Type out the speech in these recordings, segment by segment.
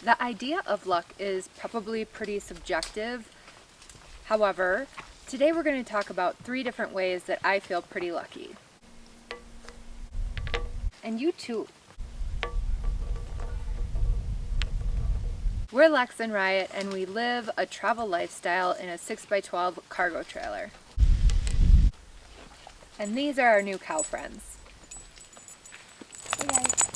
The idea of luck is probably pretty subjective. However, today we're going to talk about 3 different ways that I feel pretty lucky. And you too. We're Lex and Riot, and we live a travel lifestyle in a 6x12 cargo trailer. And these are our new cow friends. Hey guys.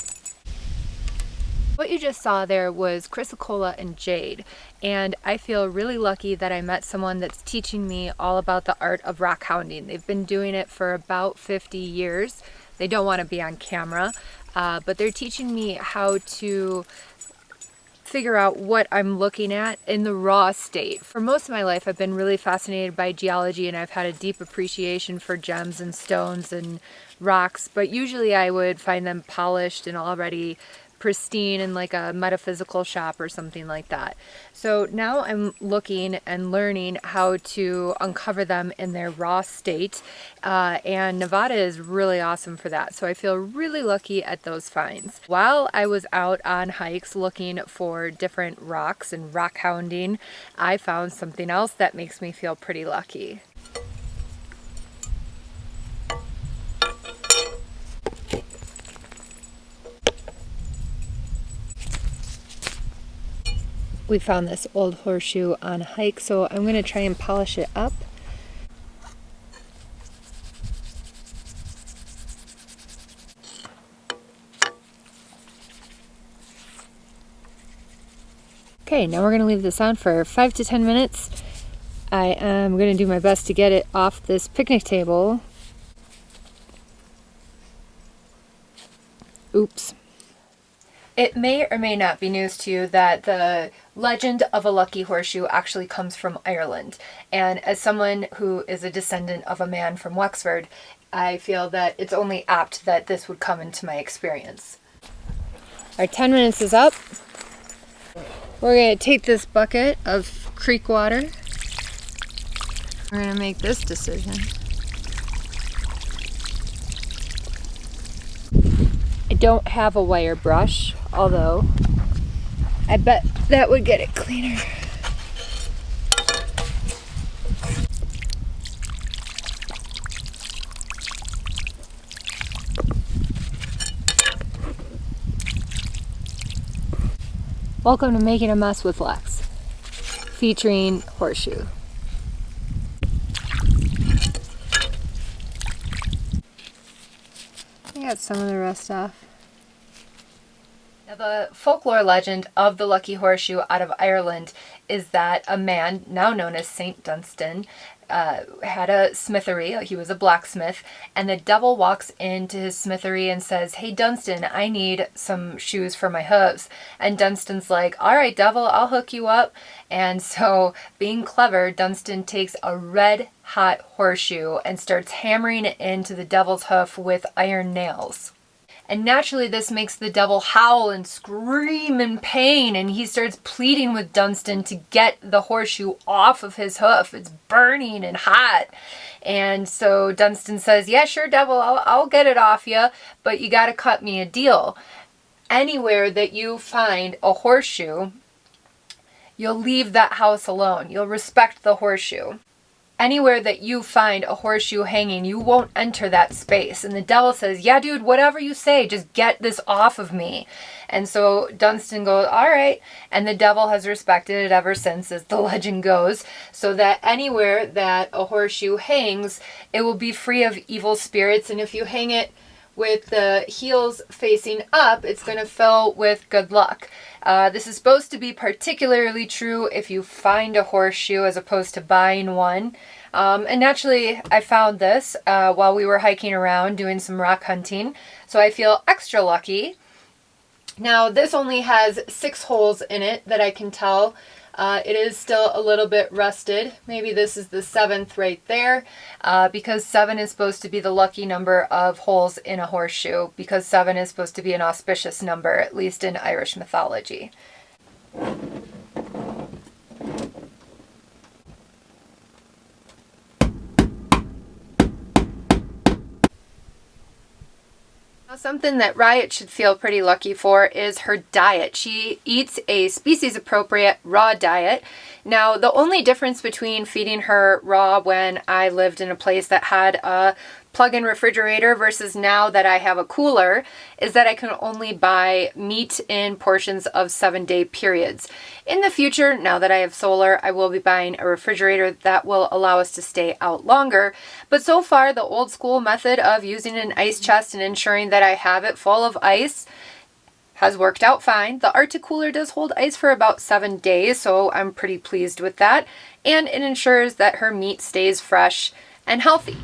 What you just saw there was Chrysocolla and Jade, and I feel really lucky that I met someone that's teaching me all about the art of rock hounding. They've been doing it for about 50 years. They don't want to be on camera, but they're teaching me how to figure out what I'm looking at in the raw state. For most of my life, I've been really fascinated by geology, and I've had a deep appreciation for gems and stones and rocks, but usually I would find them polished and already pristine in like a metaphysical shop or something like that. So now I'm looking and learning how to uncover them in their raw state, and Nevada is really awesome for that. So I feel really lucky at those finds. While I was out on hikes looking for different rocks and rock hounding, I found something else that makes me feel pretty lucky. We found this old horseshoe on a hike, so I'm going to try and polish it up. Okay, now we're going to leave this on for 5 to 10 minutes. I am going to do my best to get it off this picnic table. Oops. It may or may not be news to you that the legend of a lucky horseshoe actually comes from Ireland. And as someone who is a descendant of a man from Wexford, I feel that it's only apt that this would come into my experience. Our 10 minutes is up. We're going to take this bucket of creek water. We're going to make this decision. I don't have a wire brush, although I bet that would get it cleaner. Welcome to Making a Mess with Lex, featuring Horseshoe. I got some of the rest off. Now, the folklore legend of the Lucky Horseshoe out of Ireland is that a man, now known as Saint Dunstan, had a smithery. He was a blacksmith, and the devil walks into his smithery and says, "Hey Dunstan, I need some shoes for my hooves." And Dunstan's like, "All right, devil, I'll hook you up." And so, being clever, Dunstan takes a red hot horseshoe and starts hammering it into the devil's hoof with iron nails. And naturally this makes the devil howl and scream in pain, and he starts pleading with Dunstan to get the horseshoe off of his hoof. It's burning and hot. And so Dunstan says, "Yeah, sure, devil, I'll get it off you, but you gotta cut me a deal. Anywhere that you find a horseshoe, you'll leave that house alone. You'll respect the horseshoe. Anywhere that you find a horseshoe hanging, you won't enter that space." And the devil says, "Yeah, dude, whatever you say, just get this off of me." And so Dunstan goes, "All right." And the devil has respected it ever since, as the legend goes, so that anywhere that a horseshoe hangs, it will be free of evil spirits. And if you hang it with the heels facing up, it's going to fill with good luck. This is supposed to be particularly true if you find a horseshoe as opposed to buying one. And naturally, I found this while we were hiking around doing some rock hunting, so I feel extra lucky. Now, this only has 6 holes in it that I can tell. It is still a little bit rusted. Maybe this is the 7th right there, because 7 is supposed to be the lucky number of holes in a horseshoe, because 7 is supposed to be an auspicious number, at least in Irish mythology. Something that Riot should feel pretty lucky for is her diet. She eats a species-appropriate raw diet. Now, the only difference between feeding her raw when I lived in a place that had a plug-in refrigerator versus now that I have a cooler is that I can only buy meat in portions of 7-day periods. In the future, now that I have solar, I will be buying a refrigerator that will allow us to stay out longer. But so far, the old school method of using an ice chest and ensuring that I have it full of ice has worked out fine. The Arctic cooler does hold ice for about 7 days, so I'm pretty pleased with that. And it ensures that her meat stays fresh and healthy.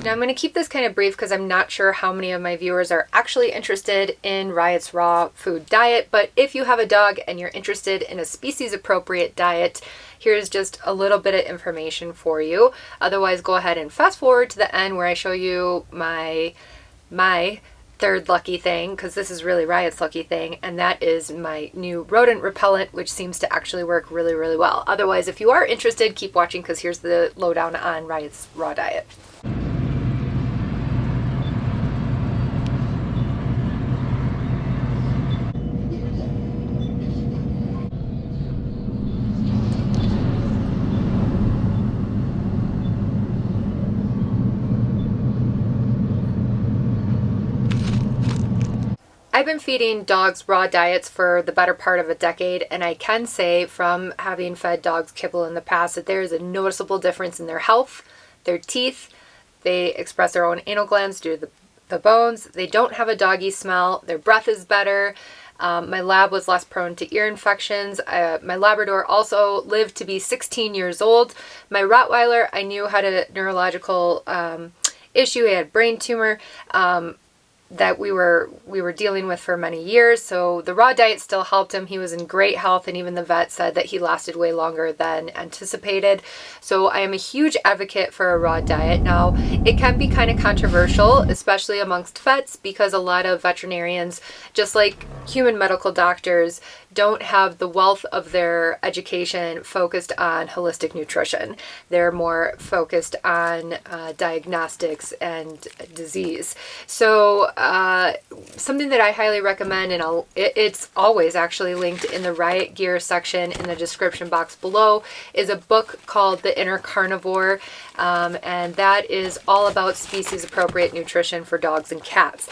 Now I'm going to keep this kind of brief because I'm not sure how many of my viewers are actually interested in Riot's raw food diet, but if you have a dog and you're interested in a species appropriate diet, here's just a little bit of information for you. Otherwise, go ahead and fast forward to the end where I show you my third lucky thing, because this is really Riot's lucky thing, and that is my new rodent repellent, which seems to actually work really, really well. Otherwise, if you are interested, keep watching because here's the lowdown on Riot's raw diet. I've been feeding dogs raw diets for the better part of a decade, and I can say from having fed dogs kibble in the past that there is a noticeable difference in their health, their teeth. They express their own anal glands due to the bones. They don't have a doggy smell. Their breath is better. My lab was less prone to ear infections. My Labrador also lived to be 16 years old. My Rottweiler, I knew had a neurological issue. He had a brain tumor that we were dealing with for many years. So the raw diet still helped him. He was in great health, and even the vet said that he lasted way longer than anticipated. So I am a huge advocate for a raw diet. Now, it can be kind of controversial, especially amongst vets, because a lot of veterinarians, just like human medical doctors, don't have the wealth of their education focused on holistic nutrition. They're more focused on diagnostics and disease. So something that I highly recommend, and it's always actually linked in the Riot Gear section in the description box below, is a book called The Inner Carnivore, and that is all about species-appropriate nutrition for dogs and cats.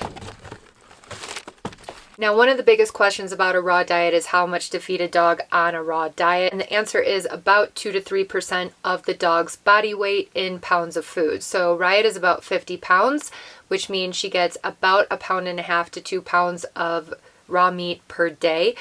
Now, one of the biggest questions about a raw diet is how much to feed a dog on a raw diet, and the answer is about 2 to 3% of the dog's body weight in pounds of food. So Riot is about 50 pounds, which means she gets about 1.5 pounds to 2 pounds of raw meat per day.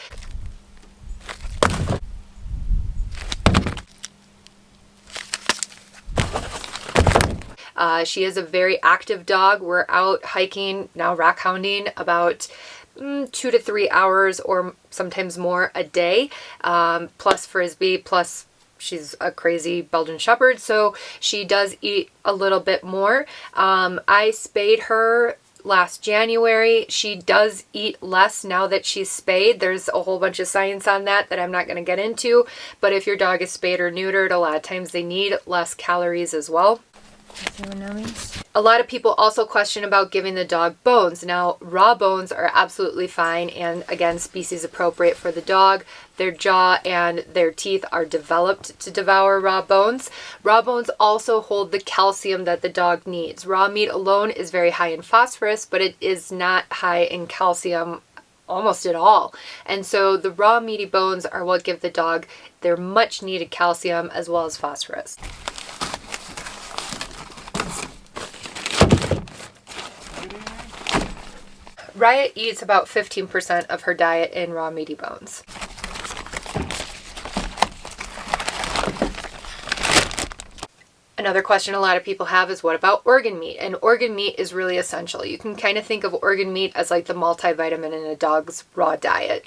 She is a very active dog. We're out hiking, now rock hounding, about 2 to 3 hours or sometimes more a day, plus frisbee, plus she's a crazy Belgian Shepherd, so she does eat a little bit more. I spayed her last January. She does eat less now that she's spayed. There's a whole bunch of science on that I'm not going to get into, but if your dog is spayed or neutered, a lot of times they need less calories as well. A lot of people also question about giving the dog bones. Now, raw bones are absolutely fine, and again, species appropriate for the dog. Their jaw and their teeth are developed to devour raw bones. Raw bones also hold the calcium that the dog needs. Raw meat alone is very high in phosphorus, but it is not high in calcium almost at all. And so the raw meaty bones are what give the dog their much needed calcium as well as phosphorus. Riot eats about 15% of her diet in raw meaty bones. Another question a lot of people have is, what about organ meat? And organ meat is really essential. You can kind of think of organ meat as like the multivitamin in a dog's raw diet.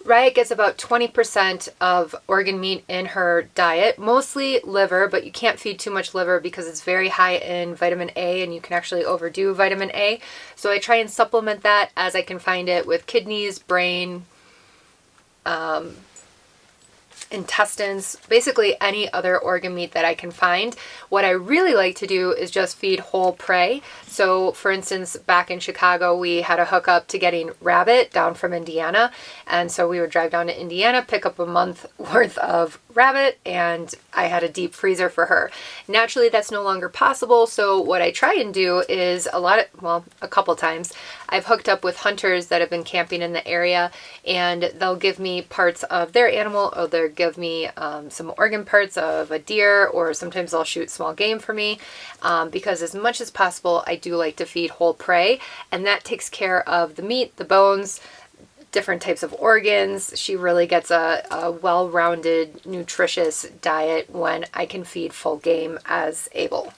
Riot gets about 20% of organ meat in her diet, mostly liver, but you can't feed too much liver because it's very high in vitamin A and you can actually overdo vitamin A. So I try and supplement that as I can find it with kidneys, brain, intestines, basically any other organ meat that I can find. What I really like to do is just feed whole prey. So for instance, back in Chicago, we had a hookup to getting rabbit down from Indiana. And so we would drive down to Indiana, pick up a month worth of rabbit, and I had a deep freezer for her. Naturally, that's no longer possible. So what I try and do is a couple times, I've hooked up with hunters that have been camping in the area, and they'll give me parts of their animal, or they'll give me some organ parts of a deer, or sometimes they'll shoot small game for me, because as much as possible, I do like to feed whole prey, and that takes care of the meat, the bones, different types of organs. She really gets a well-rounded, nutritious diet when I can feed full game as able.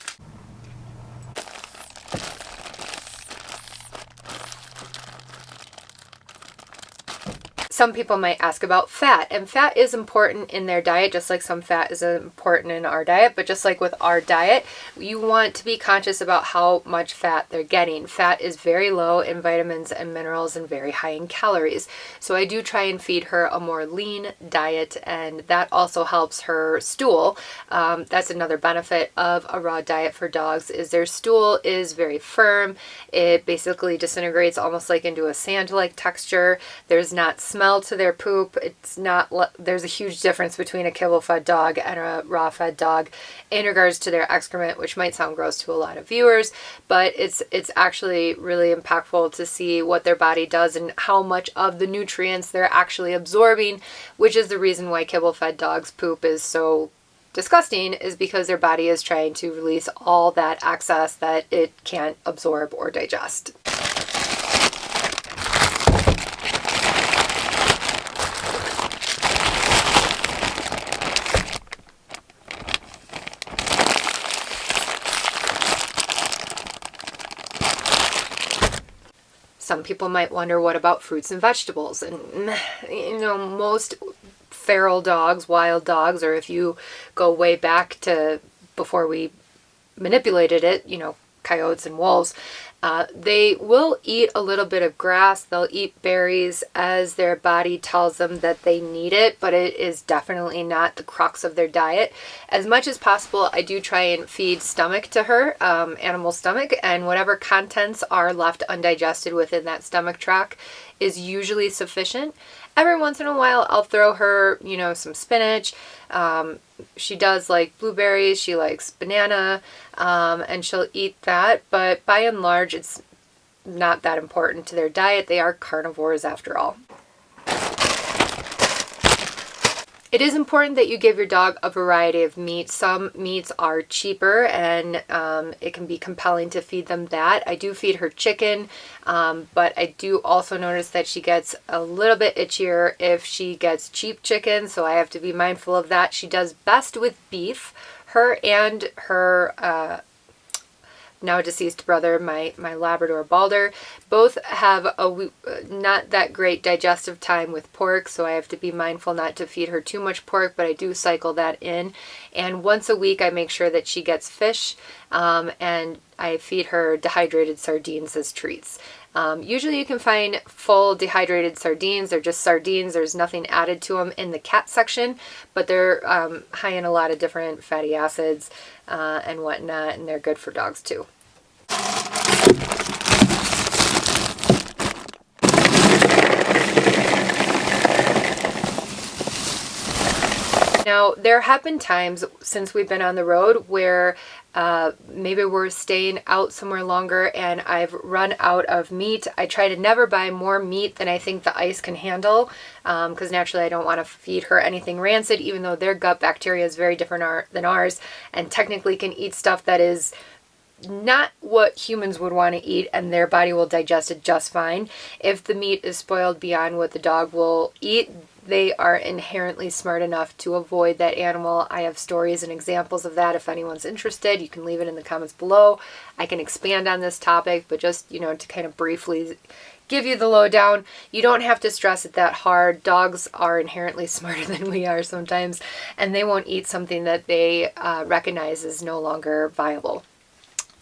Some people might ask about fat, and fat is important in their diet, just like some fat is important in our diet. But just like with our diet, you want to be conscious about how much fat they're getting. Fat is very low in vitamins and minerals and very high in calories. So I do try and feed her a more lean diet, and that also helps her stool. That's another benefit of a raw diet for dogs, is their stool is very firm. It basically disintegrates almost like into a sand-like texture. There's not smell to their poop. It's not, there's a huge difference between a kibble-fed dog and a raw-fed dog in regards to their excrement, which might sound gross to a lot of viewers, but it's actually really impactful to see what their body does and how much of the nutrients they're actually absorbing, which is the reason why kibble-fed dogs' poop is so disgusting, is because their body is trying to release all that excess that it can't absorb or digest. Some people might wonder, what about fruits and vegetables? And, most feral dogs, wild dogs, or if you go way back to before we manipulated it, coyotes and wolves, they will eat a little bit of grass. They'll eat berries as their body tells them that they need it, but it is definitely not the crux of their diet. As much as possible, I do try and feed stomach to her, animal stomach, and whatever contents are left undigested within that stomach tract is usually sufficient. Every once in a while, I'll throw her, some spinach. She does like blueberries. She likes banana, and she'll eat that. But by and large, it's not that important to their diet. They are carnivores after all. It is important that you give your dog a variety of meat. Some meats are cheaper, and it can be compelling to feed them that. I do feed her chicken, but I do also notice that she gets a little bit itchier if she gets cheap chicken, so I have to be mindful of that. She does best with beef. Her and her now deceased brother, my Labrador Balder, both have a not that great digestive time with pork, so I have to be mindful not to feed her too much pork, but I do cycle that in. And once a week I make sure that she gets fish, and I feed her dehydrated sardines as treats. Usually you can find full dehydrated sardines. They're just sardines. There's nothing added to them in the cat section, but they're high in a lot of different fatty acids and whatnot, and they're good for dogs too. Now, there have been times since we've been on the road where maybe we're staying out somewhere longer and I've run out of meat. I try to never buy more meat than I think the ice can handle, because naturally I don't want to feed her anything rancid, even though their gut bacteria is very different than ours and technically can eat stuff that is not what humans would want to eat, and their body will digest it just fine. If the meat is spoiled beyond what the dog will eat, they are inherently smart enough to avoid that animal. I have stories and examples of that. If anyone's interested, you can leave it in the comments below. I can expand on this topic, but just, to kind of briefly give you the lowdown. You don't have to stress it that hard. Dogs are inherently smarter than we are sometimes, and they won't eat something that they recognize is no longer viable.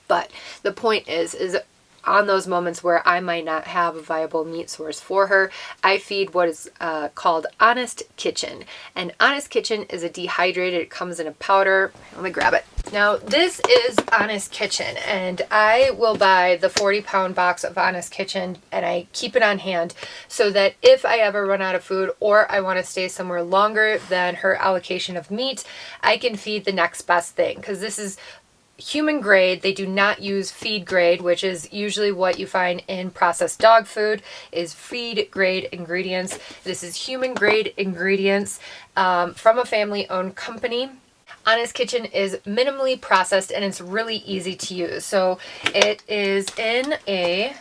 But the point is on those moments where I might not have a viable meat source for her, I feed what is called Honest Kitchen. And Honest Kitchen is a dehydrated, it comes in a powder. Let me grab it. Now this is Honest Kitchen, and I will buy the 40-pound box of Honest Kitchen and I keep it on hand so that if I ever run out of food or I want to stay somewhere longer than her allocation of meat, I can feed the next best thing, because this is human grade. They do not use feed grade, which is usually what you find in processed dog food, is feed grade ingredients. This is human grade ingredients from a family owned company. Honest Kitchen is minimally processed and it's really easy to use. So it is in a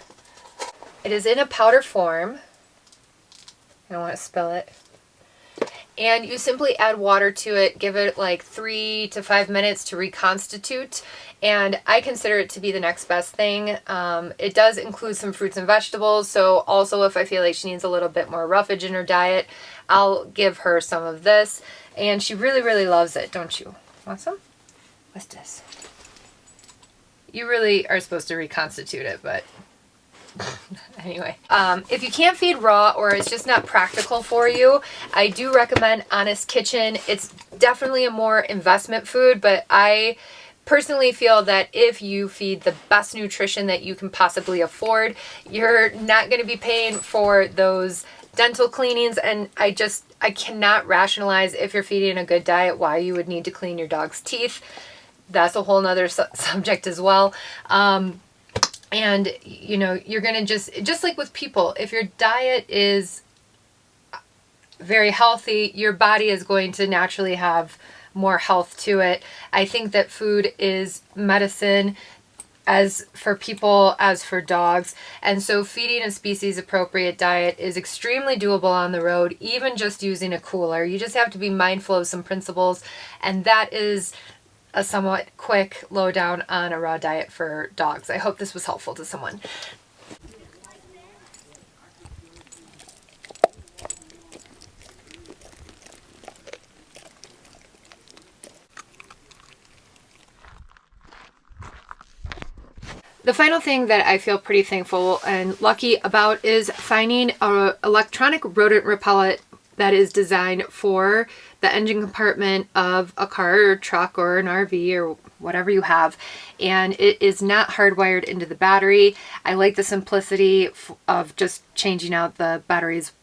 powder form. I don't want to spill it. And you simply add water to it, give it like 3 to 5 minutes to reconstitute, and I consider it to be the next best thing. It does include some fruits and vegetables, so also if I feel like she needs a little bit more roughage in her diet, I'll give her some of this, and she really, really loves it, don't you? Want some? What's this? You really are supposed to reconstitute it, but anyway, if you can't feed raw or it's just not practical for you, I do recommend Honest Kitchen. It's definitely a more investment food, but I personally feel that if you feed the best nutrition that you can possibly afford, you're not going to be paying for those dental cleanings. And I cannot rationalize, if you're feeding a good diet, why you would need to clean your dog's teeth. That's a whole nother subject as well. And, you know, you're going to just like with people, if your diet is very healthy, your body is going to naturally have more health to it. I think that food is medicine, as for people as for dogs. And so feeding a species appropriate diet is extremely doable on the road, even just using a cooler. You just have to be mindful of some principles, and that is a somewhat quick lowdown on a raw diet for dogs. I hope this was helpful to someone. The final thing that I feel pretty thankful and lucky about is finding an electronic rodent repellent that is designed for the engine compartment of a car or truck or an RV or whatever you have, and it is not hardwired into the battery. I like the simplicity of just changing out the batteries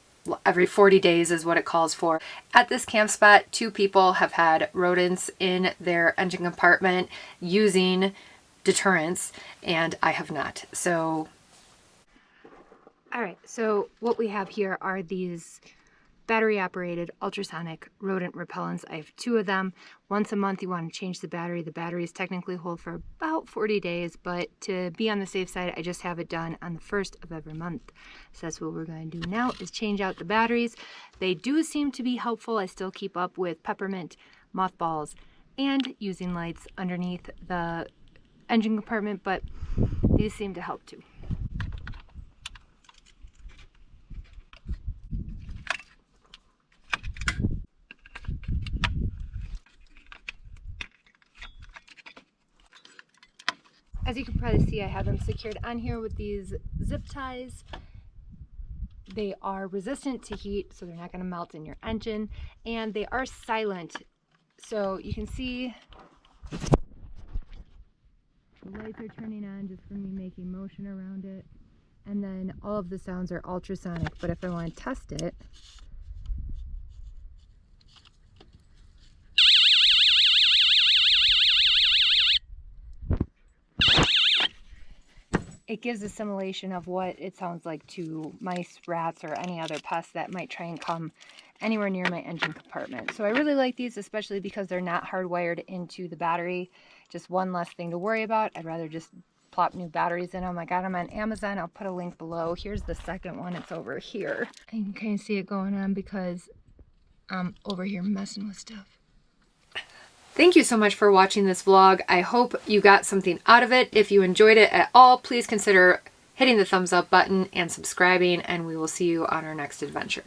every 40 days is what it calls for. At this camp spot, 2 people have had rodents in their engine compartment using deterrents, and I have not. So, all right, so what we have here are these battery operated ultrasonic rodent repellents. I have 2 of them. Once a month you want to change the battery. The batteries technically hold for about 40 days, but to be on the safe side, I just have it done on the 1st of every month. So that's what we're going to do now, is change out the batteries. They do seem to be helpful. I still keep up with peppermint, mothballs, and using lights underneath the engine compartment, but these seem to help too. As you can probably see, I have them secured on here with these zip ties. They are resistant to heat, so they're not going to melt in your engine, and they are silent. So you can see the lights are turning on just from me making motion around it, and then all of the sounds are ultrasonic. But if I want to test it, it gives a simulation of what it sounds like to mice, rats, or any other pests that might try and come anywhere near my engine compartment. So I really like these, especially because they're not hardwired into the battery. Just one less thing to worry about. I'd rather just plop new batteries in them. I got them on Amazon. I'll put a link below. Here's the second one. It's over here. You can kind of see it going on because I'm over here messing with stuff. Thank you so much for watching this vlog. I hope you got something out of it. If you enjoyed it at all, please consider hitting the thumbs up button and subscribing, and we will see you on our next adventure.